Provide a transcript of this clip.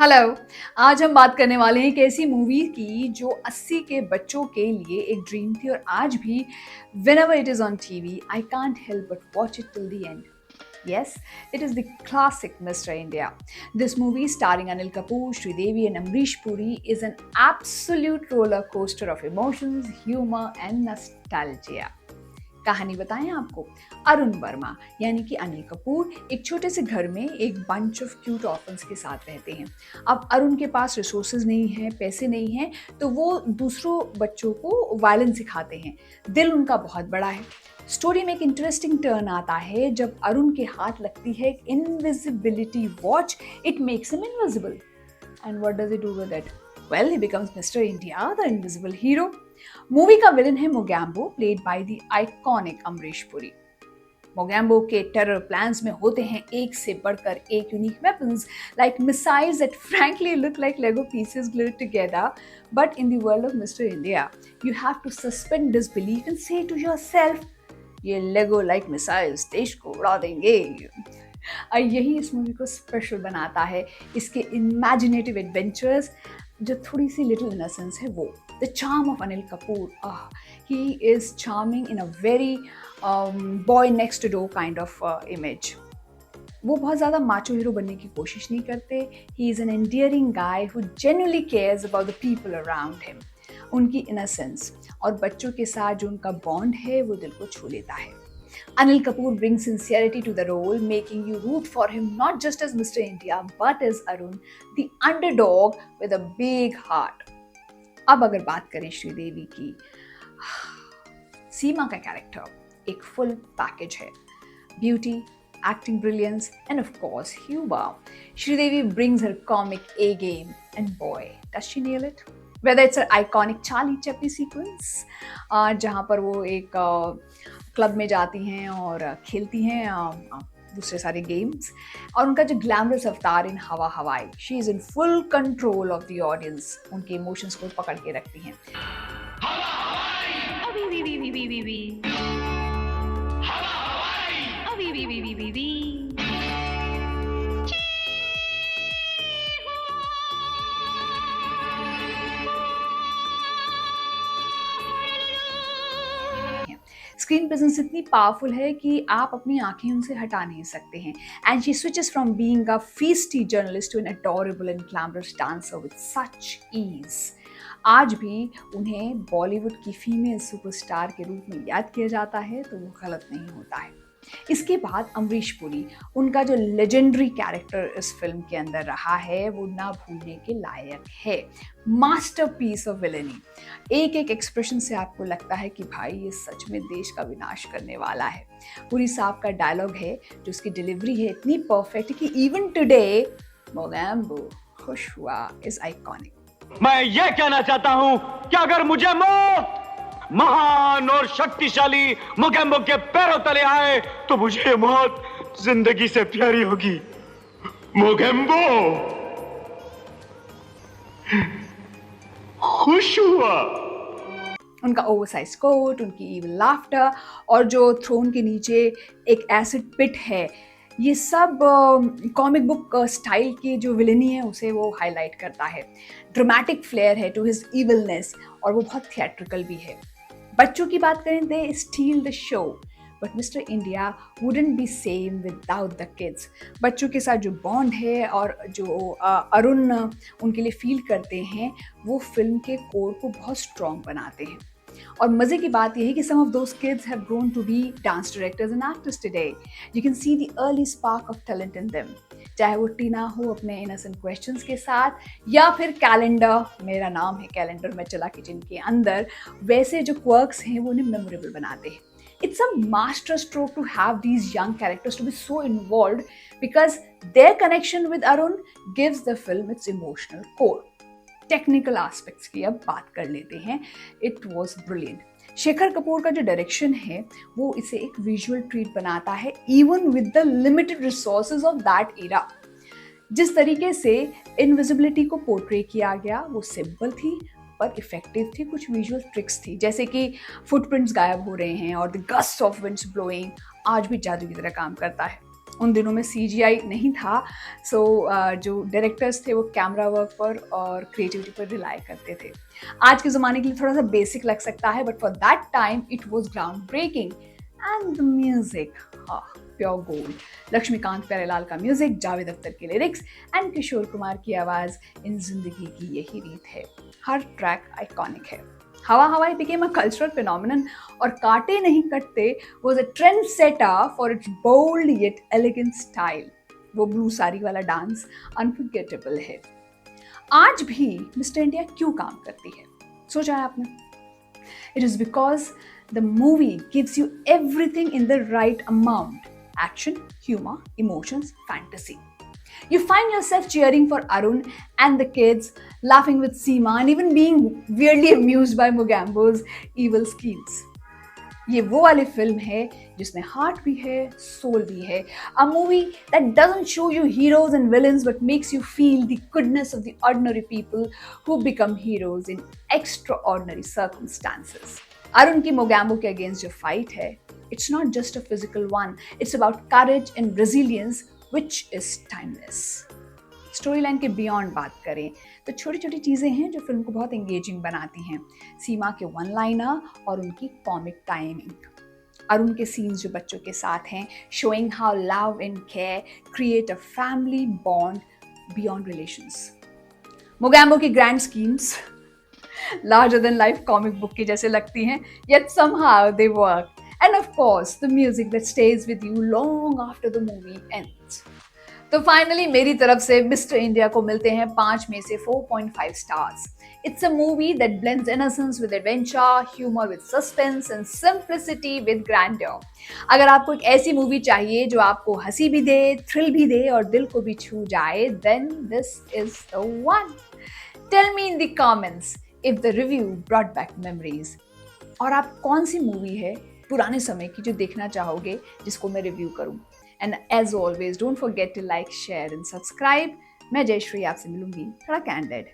Hello. आज हम बात करने वाले हैं एक ऐसी मूवी की जो 80 के बच्चों के लिए एक ड्रीम थी और आज भी whenever it is on TV, I can't help but watch it till the end. Yes, it is the classic Mr. India. This movie, starring Anil Kapoor, Sridevi, and Amrish Puri, is an absolute roller coaster of emotions, humor, and nostalgia. कहानी बताएं आपको। अरुण वर्मा यानी कि अनिल कपूर एक छोटे से घर में एक बंच ऑफ क्यूट ऑर्फन्स के साथ रहते हैं। अब अरुण के पास रिसोर्सेज नहीं है, पैसे नहीं हैं, तो वो दूसरों बच्चों को वायलिन सिखाते हैं। दिल उनका बहुत बड़ा है। स्टोरी में एक इंटरेस्टिंग टर्न आता है जब अरुण के हाथ लगती है एक invisibility watch. It makes him invisible. And what does he do with it? Well, he becomes Mr. India, the invisible hero. Movie का विलन है Mogambo, played by the iconic Amrish Puri. Mogambo के टेरर प्लान्स में होते हैं एक से बढ़कर एक unique weapons like missiles that frankly look like Lego pieces glued together. But in the world of Mister India you have to suspend disbelief and say to yourself, ये Lego like missiles देश को उड़ा देंगे। और यही इस movie को special बनाता है, इसके इमेजिनेटिव एडवेंचर्स, जो थोड़ी सी लिटिल इनोसेंस है वो। The charm of Anil Kapoor, he is charming in a very boy next door kind of image. वो बहुत ज़्यादा माचो हीरो बनने की कोशिश नहीं करते। He is an endearing guy who genuinely cares about the people around him. उनकी इनोसेंस और बच्चों के साथ जो उनका बॉन्ड है वो दिल को छू लेता है। Anil Kapoor brings sincerity to the role, making you root for him not just as Mr. India but as Arun, the underdog with a big heart. अब अगर बात करें श्रीदेवी की, सीमा का कैरेक्टर एक फुल पैकेज है। Beauty, acting brilliance, and of course humor. Sridevi brings her comic A game, and boy, does she nail it. Whether it's her iconic Charlie Chaplin sequence, जहाँ पर वो एक क्लब में जाती हैं और खेलती हैं दूसरे सारे गेम्स, और उनका जो ग्लैमरस अवतार इन हवा हवाई, she is in full control of the audience, उनके इमोशंस को पकड़ के रखती हैं। स्क्रीन प्रेजेंस इतनी पावरफुल है कि आप अपनी आंखें उनसे हटा नहीं सकते हैं। And she switches from being a feisty journalist to an adorable and glamorous dancer with such ease. आज भी उन्हें बॉलीवुड की फीमेल सुपरस्टार के रूप में याद किया जाता है तो वो गलत नहीं होता है। इसके बाद अमरीश पुरी, उनका जो लेजेंडरी कैरेक्टर इस फिल्म के अंदर रहा है वो ना भूलने के लायक है। Masterpiece of villainy. एक एक एक्सप्रेशन से आपको लगता है कि भाई ये सच में देश का विनाश करने वाला है। पुरी साहब का डायलॉग है, जो उसकी डिलीवरी है इतनी परफेक्ट कि इवन टुडे मोगैम्बो खुश हुआ इज आइकॉनिक। मैं ये कहना चाहता हूं कि अगर मुझे मौत महान और शक्तिशाली मोगैम्बो के पैरों तले आए तो मुझे मौत जिंदगी से प्यारी होगी। मोगैम्बो खुश हुआ। उनका ओवरसाइज कोट, उनकी इविल लाफ्टर, और जो थ्रोन के नीचे एक एसिड पिट है, ये सब कॉमिक बुक स्टाइल की जो विलेनी है उसे वो हाईलाइट करता है। ड्रामेटिक फ्लेयर है टू हिज इविलनेस, और वो बहुत थिएट्रिकल भी है। बच्चों की बात करें, they steal the show, but mister India wouldn't be same without the kids. बच्चों के साथ जो बॉन्ड है और जो अरुण उनके लिए फील करते हैं वो फिल्म के कोर को बहुत स्ट्रॉन्ग बनाते हैं। और मज़े की बात यह है कि some of those kids have grown to be dance directors and actors today. You can see the early spark of talent in them, चाहे वो टीना हो अपने इनोसेंट क्वेश्चंस के साथ, या फिर कैलेंडर, मेरा नाम है कैलेंडर मैं चला किचन के अंदर, वैसे जो क्वर्क्स हैं वो उन्हें मेमोरेबल बनाते हैं। It's a master stroke to have these young characters to be so involved because their connection with Arun gives the film its emotional core. Technical aspects की अब बात कर लेते हैं। It was brilliant. Shekhar Kapoor का जो डायरेक्शन है वो इसे एक विजुअल ट्रीट बनाता है, even with the limited resources of that era. जिस तरीके से इनविजिबिलिटी को पोर्ट्रे किया गया वो सिंपल थी पर इफेक्टिव थी। कुछ विजुअल ट्रिक्स थी, जैसे कि फुटप्रिंट्स गायब हो रहे हैं और the gust of winds blowing आज भी जादू की तरह काम करता है। उन दिनों में CGI नहीं था, सो जो डायरेक्टर्स थे वो कैमरा वर्क पर और क्रिएटिविटी पर रिलाई करते थे। आज के ज़माने के लिए थोड़ा सा बेसिक लग सकता है, but for that time it was ground breaking. And the music, pure gold. Laxmikant Pyarelal का म्यूजिक, जावेद अख्तर के लिरिक्स एंड किशोर कुमार की आवाज़, इन जिंदगी की यही रीत है। हर ट्रैक आइकॉनिक है। हवा हवाई बिकेम अ कल्चरल फिनोमिनन, और काटे नहीं कटते was a trendsetter for its bold yet elegant style। वो ब्लू साड़ी वाला डांस अनफॉरगेटेबल है। आज भी मिस्टर इंडिया क्यों काम करती है, सोचा है आपने? It is because the movie gives you everything in the right amount: action, humor, emotions, fantasy. You find yourself cheering for Arun and the kids, laughing with Seema, and even being weirdly amused by Mogambo's evil schemes. ये वो वाली film है जिसमें heart भी है, soul भी है। A movie that doesn't show you heroes and villains but makes you feel the goodness of the ordinary people who become heroes in extra ordinary circumstances. Arun की मोगैम्बो के अगेंस्ट जो फाइट है, it's not just a physical one, it's about courage and resilience which is timeless. Story line के beyond बात करें तो छोटी छोटी चीज़ें हैं जो फिल्म को बहुत एंगेजिंग बनाती हैं। सीमा के वन लाइनर और उनकी कॉमिक टाइमिंग, अरुण के सीन्स जो बच्चों के साथ हैं, showing how love and care create a family bond beyond relations. Mogambo की grand schemes larger than life comic book की जैसे लगती हैं, yet somehow they work. And of course, the music that stays with you long after the movie ends. तो finally मेरी तरफ से mister India को मिलते हैं 5 में से 4.5 stars. It's a movie that blends innocence with adventure, humour with suspense and simplicity with grandeur. अगर आपको एक ऐसी मूवी चाहिए जो आपको हंसी भी दे, थ्रिल भी दे और दिल को भी छू जाए, then this is the one. Tell me in the comments if the review brought back memories. और आप कौन सी मूवी है पुराने समय की जो देखना चाहोगे जिसको मैं रिव्यू करूं। And as always, don't forget to like, share and subscribe. मैं जयश्री आपसे मिलूंगी थोड़ा कैंडेड।